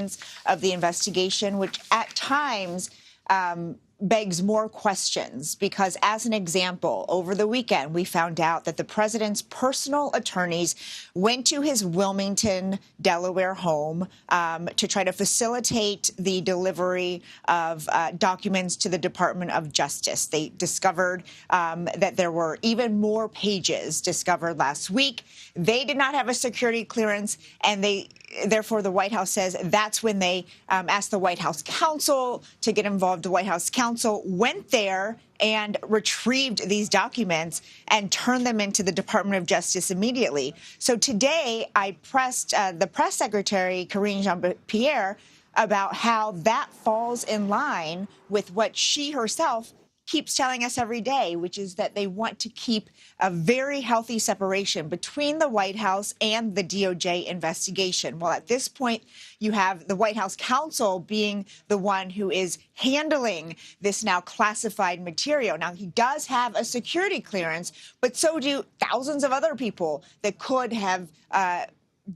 documents of the investigation, which at times begs more questions, because as an example, over the weekend, we found out that the president's personal attorneys went to his Wilmington, Delaware home to try to facilitate the delivery of documents to the Department of Justice. They discovered that there were even more pages discovered last week. They did not have a security clearance, and therefore, the White House says that's when they asked the White House counsel to get involved. The White House counsel went there and retrieved these documents and turned them into the Department of Justice immediately. So today, I pressed the press secretary, Karine Jean-Pierre, about how that falls in line with what she herself keeps telling us every day, which is that they want to keep a very healthy separation between the White House and the DOJ investigation. Well, at this point, you have the White House counsel being the one who is handling this now classified material. Now, he does have a security clearance, but so do thousands of other people that could have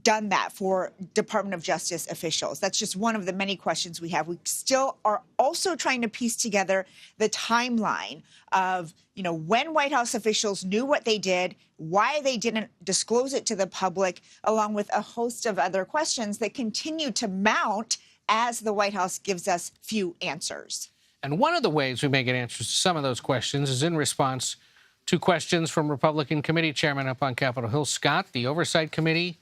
done that for Department of Justice officials. That's just one of the many questions we have. We still are also trying to piece together the timeline of, when White House officials knew what they did, why they didn't disclose it to the public, along with a host of other questions that continue to mount as the White House gives us few answers. And one of the ways we may get answers to some of those questions is in response to questions from Republican committee chairman up on Capitol Hill, Scott. The Oversight Committee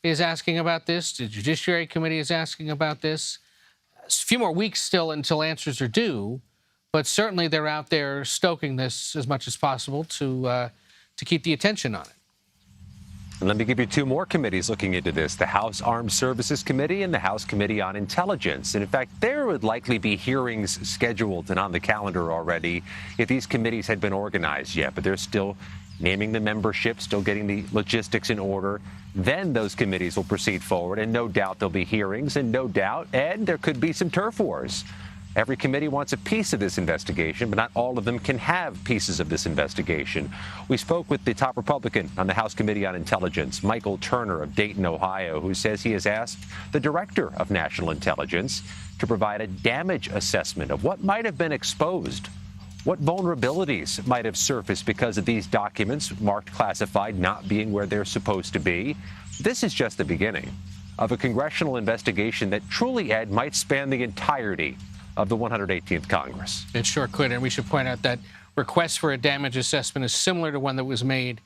is asking about this. The Judiciary Committee is asking about this. A few more weeks still until answers are due, but certainly they're out there stoking this as much as possible to keep the attention on it. And let me give you two more committees looking into this, the House Armed Services Committee and the House Committee on Intelligence. And in fact, there would likely be hearings scheduled and on the calendar already if these committees had been organized yet, but they're still naming the membership, still getting the logistics in order. Then those committees will proceed forward, and no doubt there'll be hearings, and no doubt, Ed, there could be some turf wars. Every committee wants a piece of this investigation, but not all of them can have pieces of this investigation. We spoke with the top Republican on the House Committee on Intelligence, Michael Turner of Dayton, Ohio, who says he has asked the Director of National Intelligence to provide a damage assessment of what might have been exposed. What vulnerabilities might have surfaced because of these documents marked classified not being where they're supposed to be? This is just the beginning of a congressional investigation that truly, Ed, might span the entirety of the 118th Congress. It sure could. And we should point out that request for a damage assessment is similar to one that was made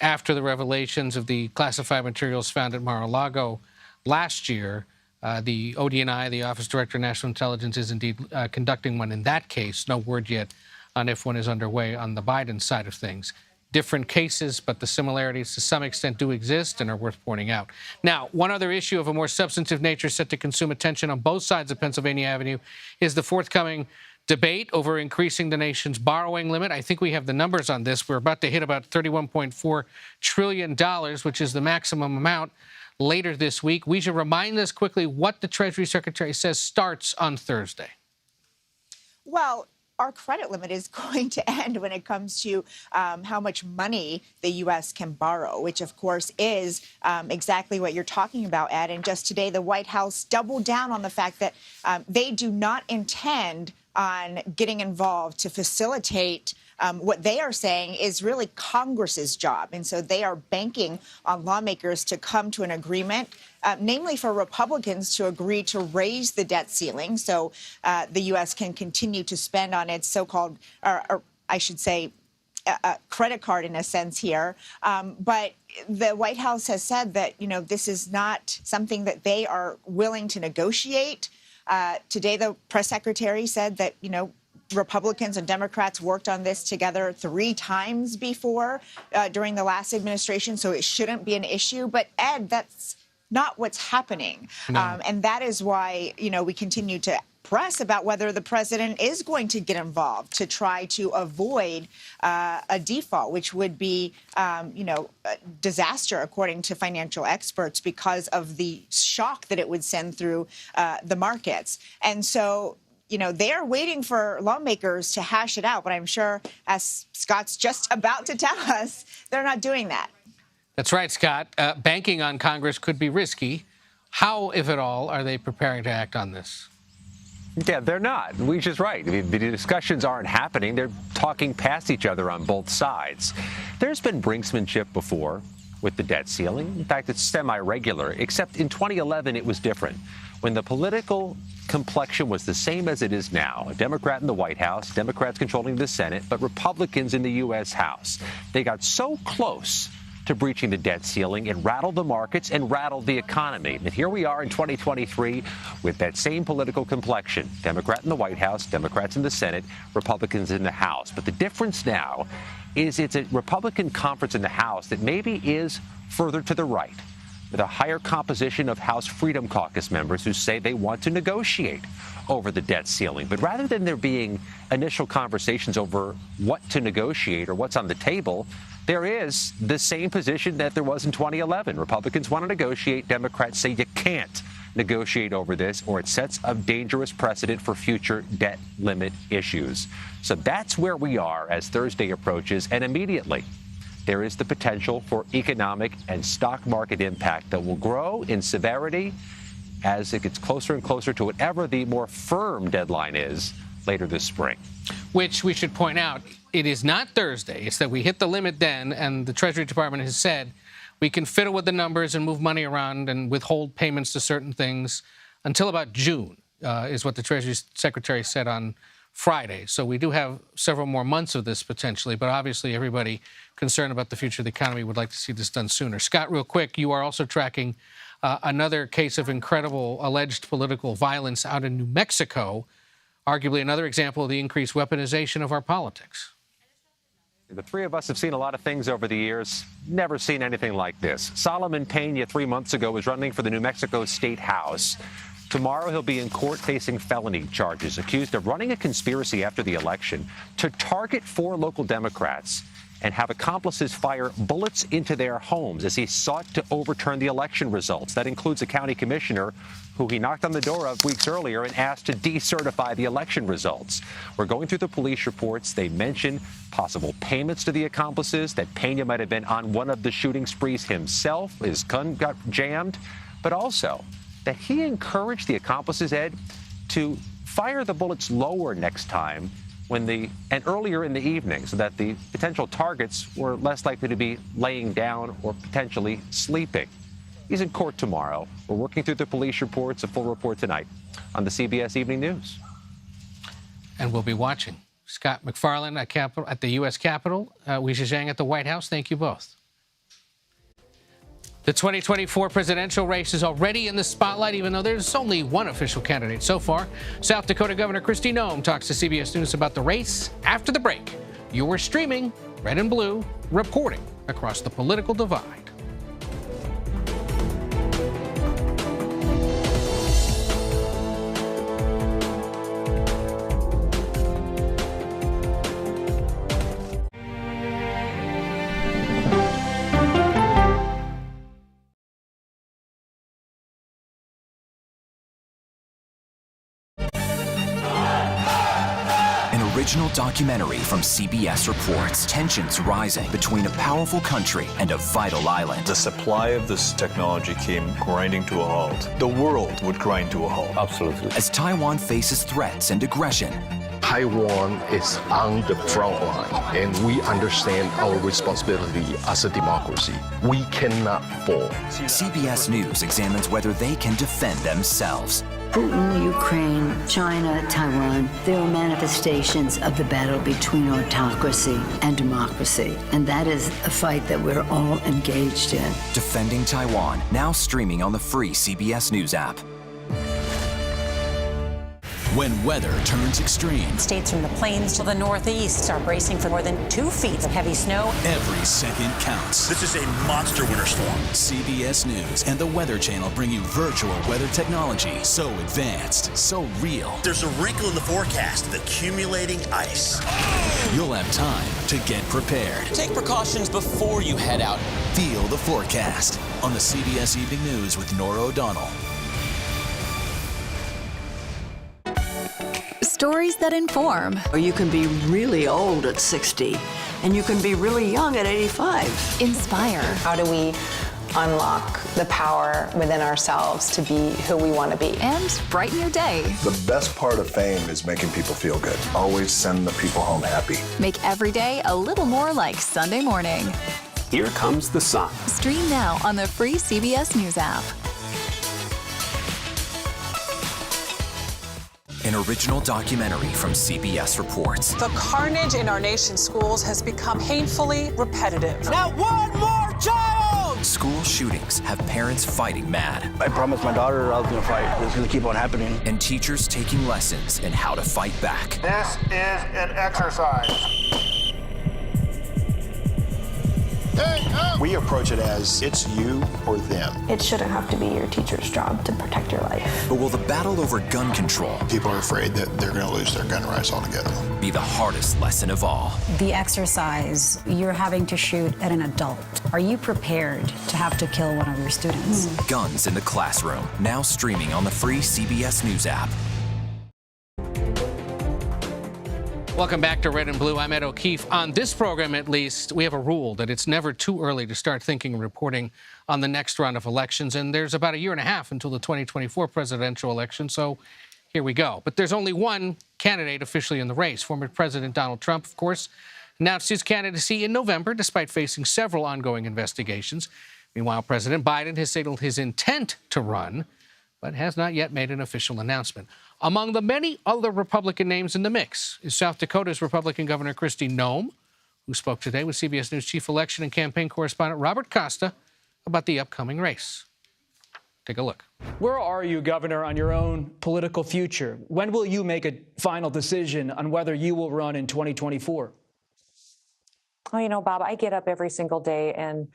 after the revelations of the classified materials found at Mar-a-Lago last year. The ODNI, the Office Director of National Intelligence, is indeed conducting one in that case. No word yet on if one is underway on the Biden side of things. Different cases, but the similarities to some extent do exist and are worth pointing out. Now, one other issue of a more substantive nature set to consume attention on both sides of Pennsylvania Avenue is the forthcoming debate over increasing the nation's borrowing limit. I think we have the numbers on this. We're about to hit about $31.4 trillion, which is the maximum amount, later this week. We should remind us quickly what the Treasury Secretary says starts on Thursday. Well, our credit limit is going to end when it comes to how much money the U.S. can borrow, which, of course, is exactly what you're talking about, Ed. And just today, the White House doubled down on the fact that they do not intend on getting involved to facilitate what they are saying is really Congress's job. And so they are banking on lawmakers to come to an agreement, namely for Republicans to agree to raise the debt ceiling so the U.S. can continue to spend on its so-called, or I should say, credit card in a sense here. But the White House has said that, this is not something that they are willing to negotiate. Today, the press secretary said that, Republicans and Democrats worked on this together 3 times before during the last administration, so it shouldn't be an issue. But, Ed, that's not what's happening. No. And that is why, we continue to press about whether the president is going to get involved to try to avoid a default, which would be, a disaster, according to financial experts, because of the shock that it would send through the markets. And so, they are waiting for lawmakers to hash it out. But I'm sure, as Scott's just about to tell us, they're not doing that. That's right, Scott. Banking on Congress could be risky. How, if at all, are they preparing to act on this? Yeah, they're not. We're just right. I mean, the discussions aren't happening. They're talking past each other on both sides. There's been brinksmanship before with the debt ceiling. In fact, it's semi-regular, except in 2011, it was different. When the political complexion was the same as it is now, a Democrat in the White House, Democrats controlling the Senate, but Republicans in the U.S. House. They got so close to breaching the debt ceiling, it rattled the markets and rattled the economy. And here we are in 2023 with that same political complexion. Democrat in the White House, Democrats in the Senate, Republicans in the House. But the difference now is it's a Republican conference in the House that maybe is further to the right, with a higher composition of House Freedom Caucus members who say they want to negotiate over the debt ceiling. But rather than there being initial conversations over what to negotiate or what's on the table, there is the same position that there was in 2011. Republicans want to negotiate. Democrats say you can't negotiate over this, or it sets a dangerous precedent for future debt limit issues. So that's where we are as Thursday approaches, and immediately there is the potential for economic and stock market impact that will grow in severity as it gets closer and closer to whatever the more firm deadline is later this spring. Which we should point out, it is not Thursday. It's that we hit the limit then, and the Treasury Department has said we can fiddle with the numbers and move money around and withhold payments to certain things until about June, is what the Treasury Secretary said on Friday. So we do have several more months of this potentially, but obviously everybody concerned about the future of the economy would like to see this done sooner. Scott, real quick, you are also tracking another case of incredible alleged political violence out in New Mexico, arguably another example of the increased weaponization of our politics. The three of us have seen a lot of things over the years, never seen anything like this. Solomon Pena 3 months ago was running for the New Mexico State House. Tomorrow he'll be in court facing felony charges, accused of running a conspiracy after the election to target 4 local Democrats and have accomplices fire bullets into their homes as he sought to overturn the election results. That includes a county commissioner who he knocked on the door of weeks earlier and asked to decertify the election results. We're going through the police reports. They mention possible payments to the accomplices, that Pena might have been on one of the shooting sprees himself. His gun got jammed, but also that he encouraged the accomplices, Ed, to fire the bullets lower next time and earlier in the evening, so that the potential targets were less likely to be laying down or potentially sleeping. He's in court tomorrow. We're working through the police reports, a full report tonight on the CBS Evening News. And we'll be watching. Scott MacFarlane at the U.S. Capitol, Weijia Zhang at the White House. Thank you both. The 2024 presidential race is already in the spotlight, even though there's only one official candidate so far. South Dakota Governor Kristi Noem talks to CBS News about the race after the break. You're streaming Red and Blue, reporting across the political divide. Original documentary from CBS reports tensions rising between a powerful country and a vital island. The supply of this technology came grinding to a halt. The world would grind to a halt. Absolutely. As Taiwan faces threats and aggression, Taiwan is on the front line, and we understand our responsibility as a democracy. We cannot fall. CBS News examines whether they can defend themselves. Putin, Ukraine, China, Taiwan, they are manifestations of the battle between autocracy and democracy. And that is a fight that we're all engaged in. Defending Taiwan, now streaming on the free CBS News app. When weather turns extreme, states from the plains to the northeast are bracing for more than 2 feet of heavy snow. Every second counts. This is a monster winter storm. CBS News and the Weather Channel bring you virtual weather technology so advanced, so real. There's a wrinkle in the forecast of accumulating ice. You'll have time to get prepared. Take precautions before you head out. Feel the forecast on the CBS Evening News with Nora O'Donnell. Stories that inform. You can be really old at 60, and you can be really young at 85. Inspire. How do we unlock the power within ourselves to be who we want to be. And brighten your day. The best part of fame is making people feel good. Always send the people home happy. Make every day a little more like Sunday morning. Here comes the sun. Stream now on the free CBS News app. An original documentary from CBS reports. The carnage in our nation's schools has become painfully repetitive. Now one more child! School shootings have parents fighting mad. I promised my daughter I was going to fight. It's going to keep on happening. And teachers taking lessons in how to fight back. This is an exercise. We approach it as it's you or them. It shouldn't have to be your teacher's job to protect your life. But will the battle over gun control, People are afraid that they're going to lose their gun rights altogether, be the hardest lesson of all? The exercise, you're having to shoot at an adult. Are you prepared to have to kill one of your students? Guns in the Classroom, now streaming on the free CBS News app. Welcome back to Red and Blue. I'm Ed O'Keefe. On this program, at least, we have a rule that it's never too early to start thinking and reporting on the next round of elections. And there's about a year and a half until the 2024 presidential election. So here we go. But there's only one candidate officially in the race. Former President Donald Trump, of course, announced his candidacy in November, despite facing several ongoing investigations. Meanwhile, President Biden has signaled his intent to run, but has not yet made an official announcement. Among the many other Republican names in the mix is South Dakota's Republican Governor Kristi Noem, who spoke today with CBS News chief election and campaign correspondent Robert Costa about the upcoming race. Take a look. Where are you, Governor, on your own political future? When will you make a final decision on whether you will run in 2024? Oh, you know, Bob, I get up every single day and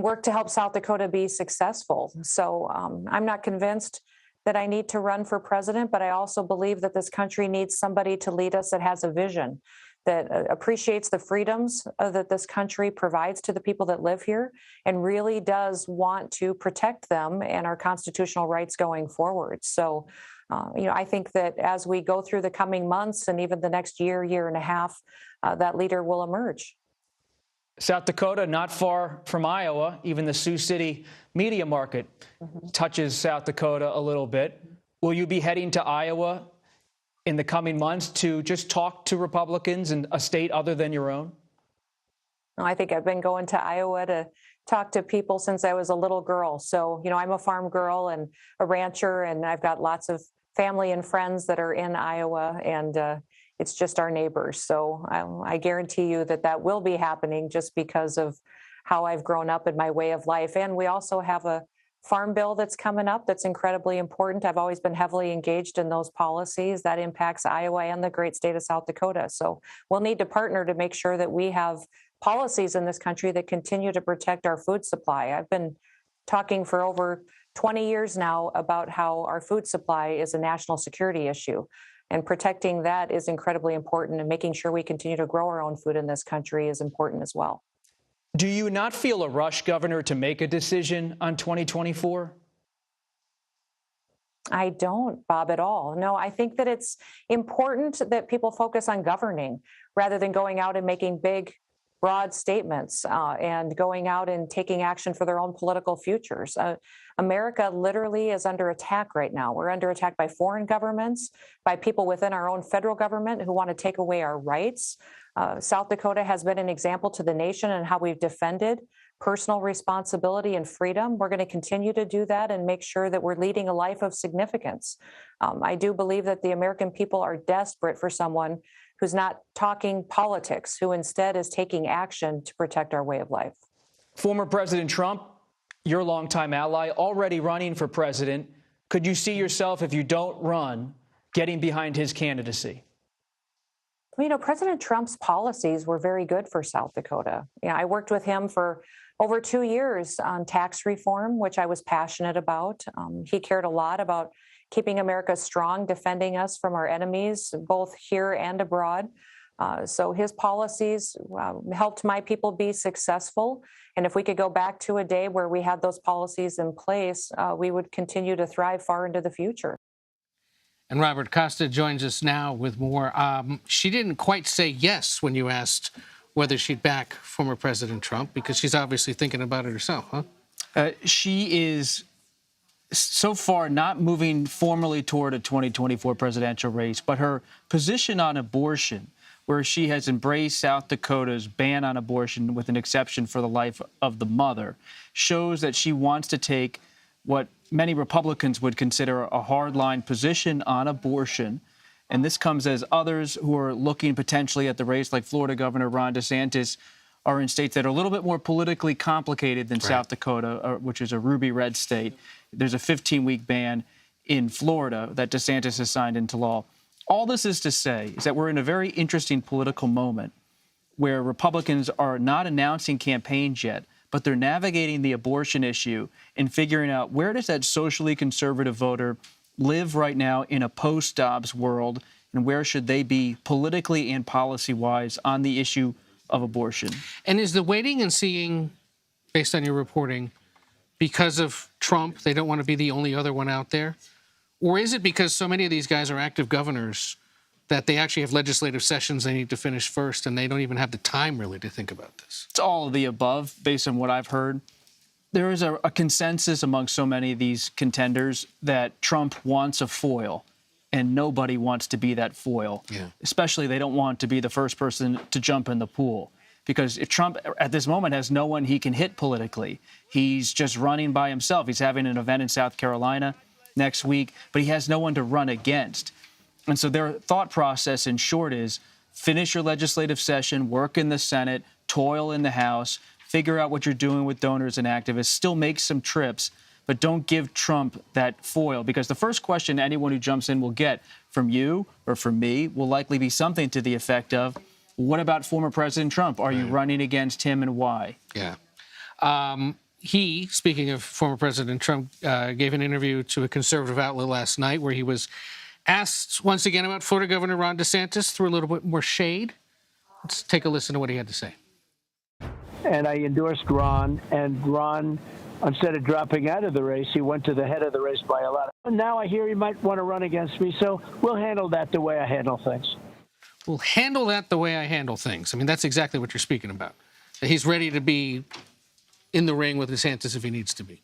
work to help South Dakota be successful. So I'm not convinced that I need to run for president, but I also believe that this country needs somebody to lead us that has a vision, that appreciates the freedoms that this country provides to the people that live here and really does want to protect them and our constitutional rights going forward. So, I think that as we go through the coming months and even the next year, year and a half, that leader will emerge. South Dakota, not far from Iowa. Even the Sioux City media market touches South Dakota a little bit. Will you be heading to Iowa in the coming months to just talk to Republicans in a state other than your own? I think I've been going to Iowa to talk to people since I was a little girl. So, I'm a farm girl and a rancher, and I've got lots of family and friends that are in Iowa, and it's just our neighbors. So I guarantee you that will be happening just because of how I've grown up in my way of life. And we also have a farm bill that's coming up that's incredibly important. I've always been heavily engaged in those policies that impacts Iowa and the great state of South Dakota. So we'll need to partner to make sure that we have policies in this country that continue to protect our food supply. I've been talking for over 20 years now about how our food supply is a national security issue. And protecting that is incredibly important, and making sure we continue to grow our own food in this country is important as well. Do you not feel a rush, Governor, to make a decision on 2024? I don't, Bob, at all. No, I think that it's important that people focus on governing rather than going out and making big, broad statements and going out and taking action for their own political futures. America literally is under attack right now. We're under attack by foreign governments, by people within our own federal government who want to take away our rights. South Dakota has been an example to the nation in how we've defended personal responsibility and freedom. We're going to continue to do that and make sure that we're leading a life of significance. I do believe that the American people are desperate for someone who's not talking politics, who instead is taking action to protect our way of life. Former President Trump, your longtime ally, already running for president. Could you see yourself, if you don't run, getting behind his candidacy? Well, President Trump's policies were very good for South Dakota. I worked with him for over 2 years on tax reform, which I was passionate about. He cared a lot about keeping America strong, defending us from our enemies, both here and abroad. So his policies helped my people be successful. And if we could go back to a day where we had those policies in place, we would continue to thrive far into the future. And Robert Costa joins us now with more. She didn't quite say yes when you asked whether she'd back former President Trump, because she's obviously thinking about it herself, huh? She is so far not moving formally toward a 2024 presidential race, but her position on abortion, where she has embraced South Dakota's ban on abortion with an exception for the life of the mother, shows that she wants to take what many Republicans would consider a hardline position on abortion. And this comes as others who are looking potentially at the race, like Florida Governor Ron DeSantis, are in states that are a little bit more politically complicated than South Dakota, which is a ruby red state. There's a 15-week ban in Florida that DeSantis has signed into law. All this is to say is that we're in a very interesting political moment where Republicans are not announcing campaigns yet, but they're navigating the abortion issue and figuring out where does that socially conservative voter live right now in a post-Dobbs world, and where should they be politically and policy-wise on the issue of abortion. And is the waiting and seeing, based on your reporting, because of Trump, they don't want to be the only other one out there? Or is it because so many of these guys are active governors that they actually have legislative sessions they need to finish first, and they don't even have the time really to think about this? It's all of the above, based on what I've heard. There is a consensus among so many of these contenders that Trump wants a foil, and nobody wants to be that foil. Yeah. Especially they don't want to be the first person to jump in the pool. Because if Trump, at this moment, has no one he can hit politically, he's just running by himself. He's having an event in South Carolina next week, but he has no one to run against. And so their thought process, in short, is finish your legislative session, work in the Senate, toil in the House, figure out what you're doing with donors and activists, still make some trips, but don't give Trump that foil. Because the first question anyone who jumps in will get from you or from me will likely be something to the effect of, what about former President Trump? Are you running against him, and why? Yeah. He, speaking of former President Trump, gave an interview to a conservative outlet last night where he was asked once again about Florida Governor Ron DeSantis, threw a little bit more shade. Let's take a listen to what he had to say. And I endorsed Ron, and Ron, instead of dropping out of the race, he went to the head of the race by a lot. Now I hear he might want to run against me, so we'll handle that the way I handle things. We'll handle that the way I handle things. I mean, that's exactly what you're speaking about. He's ready to be in the ring with DeSantis if he needs to be.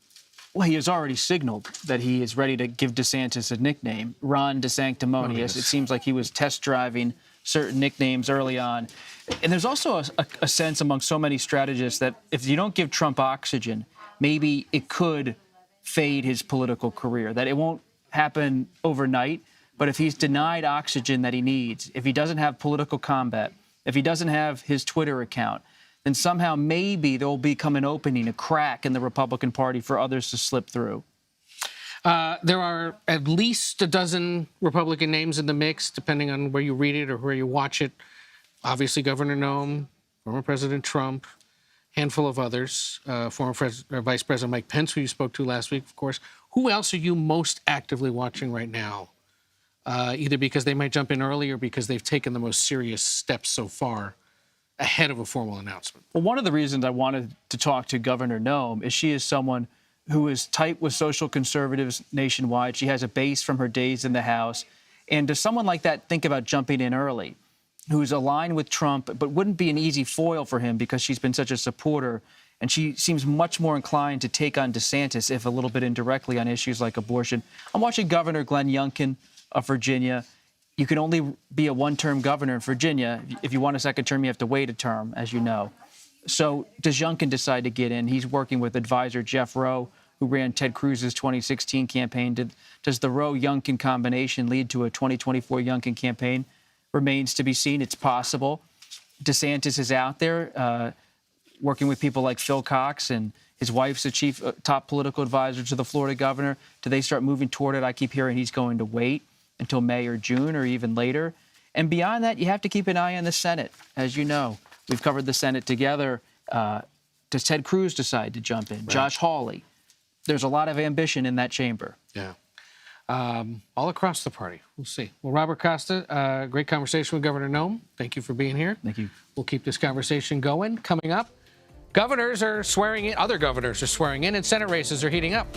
Well, he has already signaled that he is ready to give DeSantis a nickname, Ron DeSanctimonious. It seems like he was test driving certain nicknames early on. And there's also a sense among so many strategists that if you don't give Trump oxygen, maybe it could fade his political career, that it won't happen overnight. But if he's denied oxygen that he needs, if he doesn't have political combat, if he doesn't have his Twitter account, then somehow maybe there will become an opening, a crack in the Republican Party for others to slip through. There are at least a dozen Republican names in the mix, depending on where you read it or where you watch it. Obviously, Governor Noem, former President Trump, handful of others, former Vice President Mike Pence, who you spoke to last week, of course. Who else are you most actively watching right now? Either because they might jump in early or because they've taken the most serious steps so far ahead of a formal announcement. Well, one of the reasons I wanted to talk to Governor Noem is she is someone who is tight with social conservatives nationwide. She has a base from her days in the House. And does someone like that think about jumping in early, who's aligned with Trump, but wouldn't be an easy foil for him because she's been such a supporter? And she seems much more inclined to take on DeSantis, if a little bit indirectly, on issues like abortion. I'm watching Governor Glenn Youngkin of Virginia. You can only be a one-term governor in Virginia. If you want a second term, you have to wait a term, as you know. So does Youngkin decide to get in? He's working with advisor Jeff Rowe, who ran Ted Cruz's 2016 campaign. Does the Rowe-Youngkin combination lead to a 2024 Youngkin campaign? Remains to be seen. It's possible. DeSantis is out there working with people like Phil Cox, and his wife's the top political advisor to the Florida governor. Do they start moving toward it? I keep hearing he's going to wait until May or June or even later. And beyond that, you have to keep an eye on the Senate. As you know, we've covered the Senate together. Does Ted Cruz decide to jump in? Right. Josh Hawley. There's a lot of ambition in that chamber. Yeah. All across the party. We'll see. Well, Robert Costa, great conversation with Governor Noem. Thank you for being here. Thank you. We'll keep this conversation going. Coming up, governors are swearing in. Other governors are swearing in, and Senate races are heating up.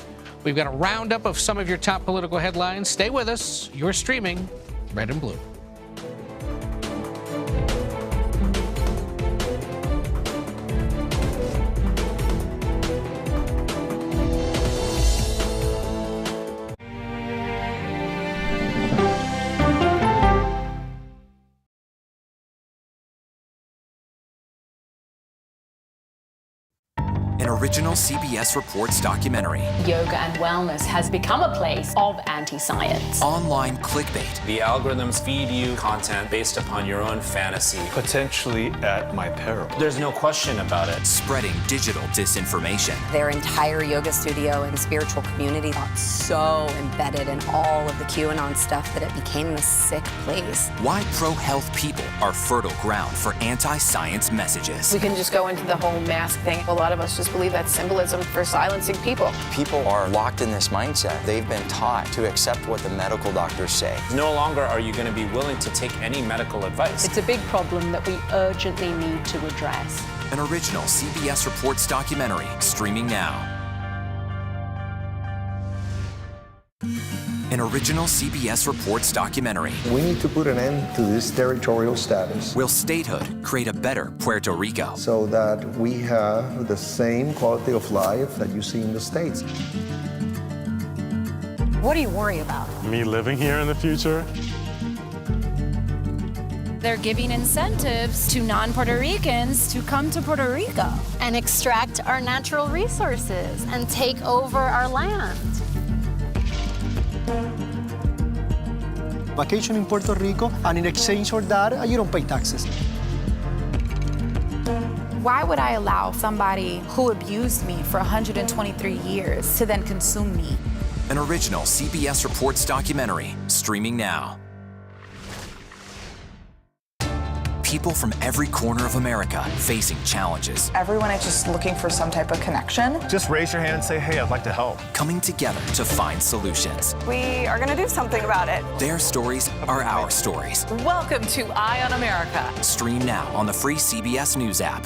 We've got a roundup of some of your top political headlines. Stay with us. You're streaming Red and Blue. original CBS Reports documentary. Yoga and wellness has become a place of anti-science. Online clickbait. The algorithms feed you content based upon your own fantasy. Potentially at my peril. There's no question about it. Spreading digital disinformation. Their entire yoga studio and spiritual community got so embedded in all of the QAnon stuff that it became this sick place. Why pro-health people are fertile ground for anti-science messages. We can just go into the whole mask thing. A lot of us just believe that's symbolism for silencing people. People are locked in this mindset. They've been taught to accept what the medical doctors say. No longer are you going to be willing to take any medical advice. It's a big problem that we urgently need to address. An original CBS Reports documentary streaming now. An original CBS Reports documentary. We need to put an end to this territorial status. Will statehood create a better Puerto Rico? So that we have the same quality of life that you see in the States. What do you worry about? Me living here in the future. They're giving incentives to non-Puerto Ricans to come to Puerto Rico and extract our natural resources and take over our land. Vacation in Puerto Rico, and in exchange for that, you don't pay taxes. Why would I allow somebody who abused me for 123 years to then consume me? An original CBS Reports documentary streaming now. People from every corner of America facing challenges. Everyone is just looking for some type of connection. Just raise your hand and say, hey, I'd like to help. Coming together to find solutions. We are going to do something about it. Their stories are our stories. Welcome to Eye on America. Stream now on the free CBS News app.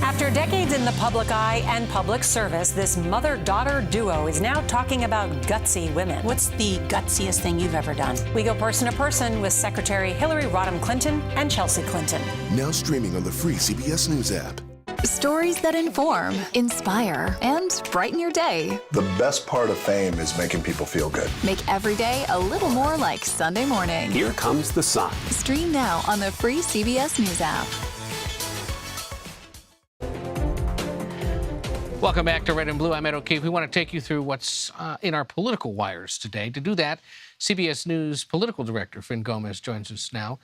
After decades in the public eye and public service, this mother-daughter duo is now talking about gutsy women. What's the gutsiest thing you've ever done? We go person to person with Secretary Hillary Rodham Clinton and Chelsea Clinton. Now streaming on the free CBS News app. Stories that inform, inspire, and brighten your day. The best part of fame is making people feel good. Make every day a little more like Sunday morning. Here comes the sun. Stream now on the free CBS News app. Welcome back to Red and Blue. I'm Ed O'Keefe. We want to take you through what's in our political wires today. To do that, CBS News political director Finn Gomez joins us now.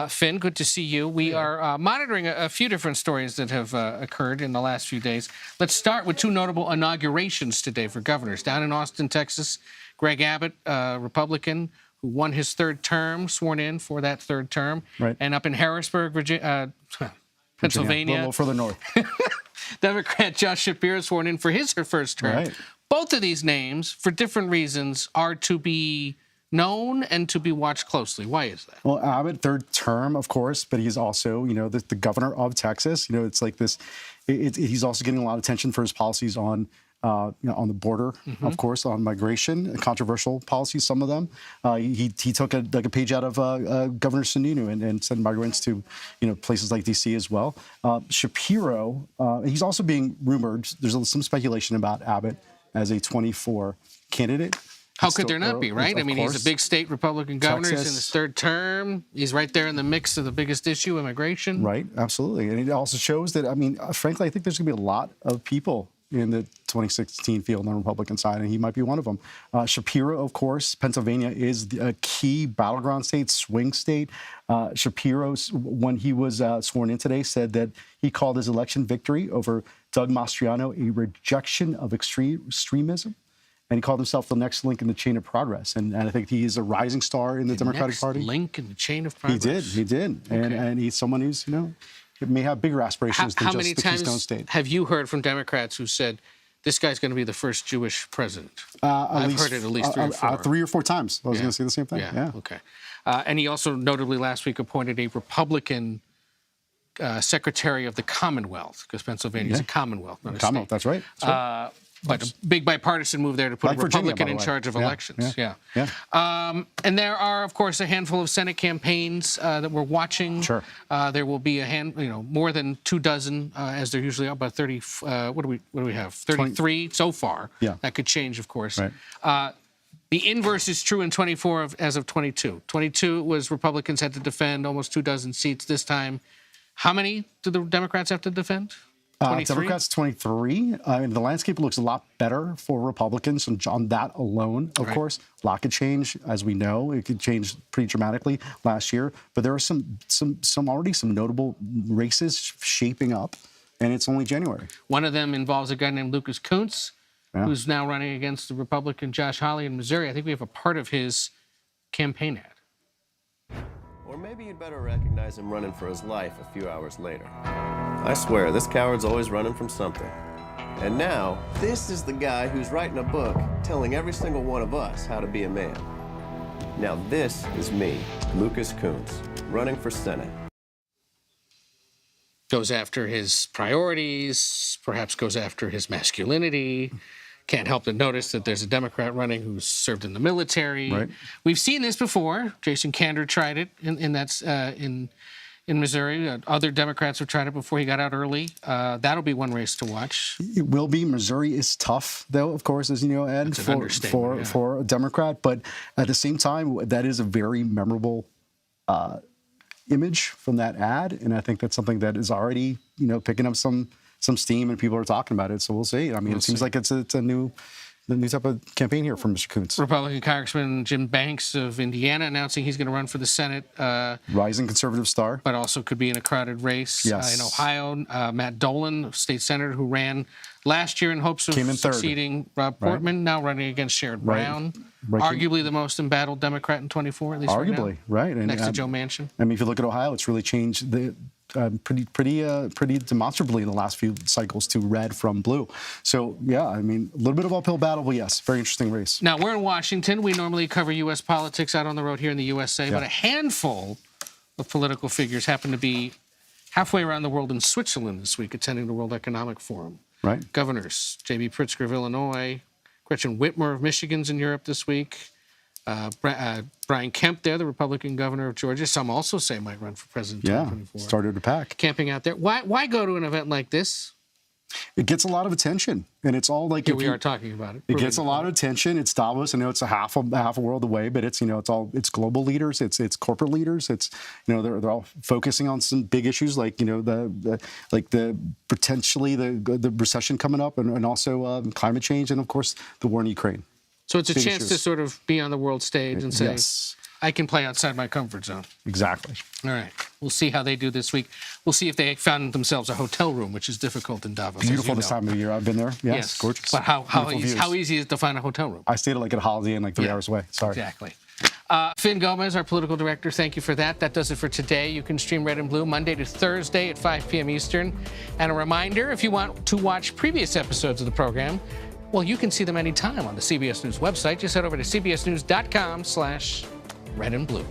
Finn, good to see you. We are monitoring a few different stories that have occurred in the last few days. Let's start with two notable inaugurations today for governors. Down in Austin, Texas, Greg Abbott, Republican, who won his third term, sworn in for that third term. Right. And up in Harrisburg, Pennsylvania. A little further north. Democrat Josh Shapiro sworn in for his first term. Right. Both of these names, for different reasons, are to be known and to be watched closely. Why is that? Well, Abbott, third term, of course, but he's also, the governor of Texas. It's like this. He's also getting a lot of attention for his policies on the border, of course, on migration, controversial policies, some of them. He took a page out of Governor Sununu and sent migrants to, places like D.C. as well. Shapiro, he's also being rumored. There's some speculation about Abbott as a 24 candidate. How could there not be, right? I mean, he's a big state Republican governor. Texas. He's in his third term. He's right there in the mix of the biggest issue, immigration. Right, absolutely. And it also shows that, frankly, I think there's going to be a lot of people in the 2016 field on the Republican side, and he might be one of them. Shapiro, of course, Pennsylvania is a key battleground state, swing state. Shapiro, when he was sworn in today, said that he called his election victory over Doug Mastriano a rejection of extremism. And he called himself the next link in the chain of progress. And I think he is a rising star in the Democratic Party. Link in the chain of progress. He did. Okay. And he's someone who's, may have bigger aspirations than just the Keystone State. How many times have you heard from Democrats who said, this guy's going to be the first Jewish president? I've heard it at least 3 or 4. 3 or 4 times. I was going to say the same thing. Yeah. Okay. And he also notably last week appointed a Republican Secretary of the Commonwealth, because Pennsylvania is a Commonwealth, not a state. That's right. That's right. But a big bipartisan move there to put a Republican in charge of elections. And there are, of course, a handful of Senate campaigns that we're watching. Sure. There will be more than 24, as there usually are, about 30. What do we have? 33 so far. Yeah. That could change, of course. Right. The inverse is true in 24 as of 22. 22 was Republicans had to defend almost 24 seats this time. How many do the Democrats have to defend? Democrats 23. The landscape looks a lot better for Republicans on that alone, of course. A lot could change, as we know. It could change pretty dramatically last year. But there are some notable races shaping up, and it's only January. One of them involves a guy named Lucas Kuntz, who's now running against the Republican Josh Hawley in Missouri. I think we have a part of his campaign ad. Or maybe you'd better recognize him running for his life a few hours later. I swear, this coward's always running from something. And now, this is the guy who's writing a book telling every single one of us how to be a man. Now this is me, Lucas Kuntz, running for Senate. Goes after his priorities, perhaps goes after his masculinity. Can't help but notice that there's a Democrat running who's served in the military. Right. We've seen this before. Jason Kander tried it in Missouri. Other Democrats have tried it before he got out early. That'll be one race to watch. It will be. Missouri is tough, though, of course, as you know, Ed, for a Democrat. But at the same time, that is a very memorable image from that ad, and I think that's something that is already, picking up some steam, and people are talking about it. So we'll see. I mean, it seems like it's a new type of campaign here from Mr. Kuntz. Republican Congressman Jim Banks of Indiana announcing he's going to run for the Senate. Rising conservative star. But also could be in a crowded race. Yes. In Ohio, Matt Dolan, state senator who ran last year in hopes of succeeding Rob Portman, now running against Sherrod Brown. Arguably the most embattled Democrat in 24, at least arguably, right now. And, next to Joe Manchin. I mean, if you look at Ohio, it's really changed pretty demonstrably in the last few cycles to red from blue. So, yeah, I mean, a little bit of uphill battle, but yes, very interesting race. Now, we're in Washington. We normally cover U.S. politics out on the road here in the USA, but a handful of political figures happen to be halfway around the world in Switzerland this week, attending the World Economic Forum. Right. Governors J.B. Pritzker of Illinois, Gretchen Whitmer of Michigan's in Europe this week. Brian Kemp there, the Republican governor of Georgia. Some also say might run for president in 2024. Started to pack. Camping out there. Why go to an event like this? It gets a lot of attention, and it's all like here we are talking about it. It gets a lot of attention. It's Davos. I know it's a half a world away, but it's it's global leaders. It's corporate leaders. It's they're all focusing on some big issues like the potentially the recession coming up, and also climate change, and of course the war in Ukraine. So it's a chance to sort of be on the world stage and say, yes, I can play outside my comfort zone. Exactly. All right. We'll see how they do this week. We'll see if they found themselves a hotel room, which is difficult in Davos. Beautiful this time of the year. I've been there. Yes. Gorgeous. But how easy is it to find a hotel room? I stayed at a Holiday Inn 3 hours away. Sorry. Exactly. Finn Gomez, our political director, thank you for that. That does it for today. You can stream Red and Blue Monday to Thursday at 5 p.m. Eastern. And a reminder, if you want to watch previous episodes of the program, well, you can see them anytime on the CBS News website. Just head over to cbsnews.com/redandblue.